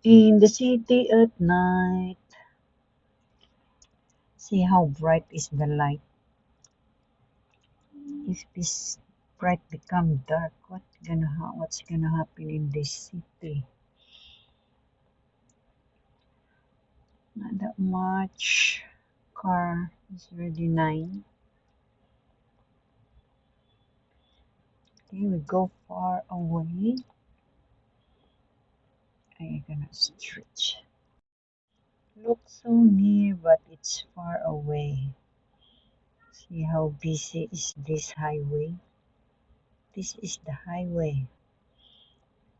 In the city at night. See how bright is the light. If this bright become dark, what's gonna happen in this city? Not that much. Car is already 9. Okay, we go far away. I cannot stretch. Looks so near, but it's far away. See how busy is this highway? This is the highway.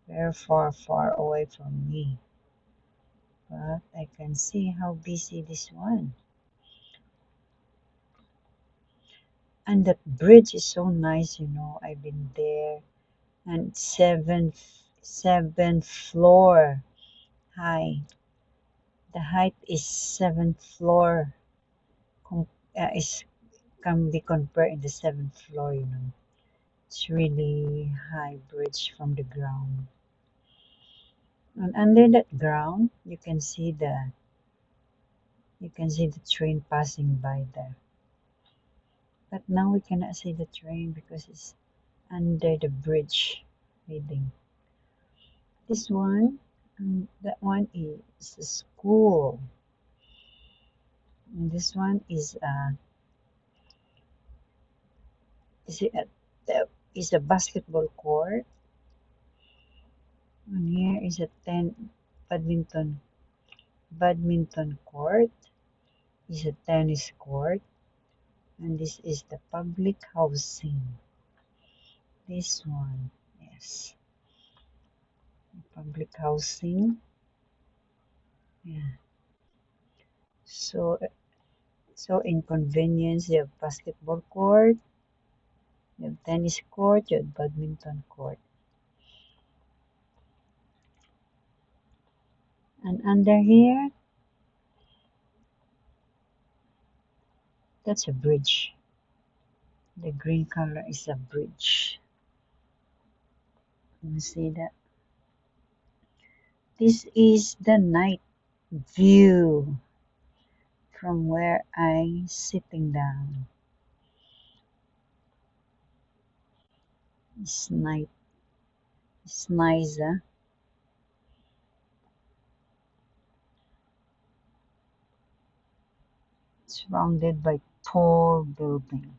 Very far, far away from me. But I can see how busy this one. And that bridge is so nice, I've been there. And seventh floor high. The height is 7th floor. Is can be compared in the 7th floor. It's really high bridge from the ground. And under that ground, you can see the train passing by there. But now we cannot see the train because it's under the bridge reading. This one, and that one is a school. And this one is a basketball court. And here is a badminton court. Is a tennis court. And this is the public housing. This one, yes, public housing. Yeah. So inconvenience. You have basketball court, you have tennis court, you have badminton court. And under here, that's a bridge. The green color is a bridge. You see that? This is the night view from where I sitting down. It's night. It's nice, huh? Surrounded by tall building.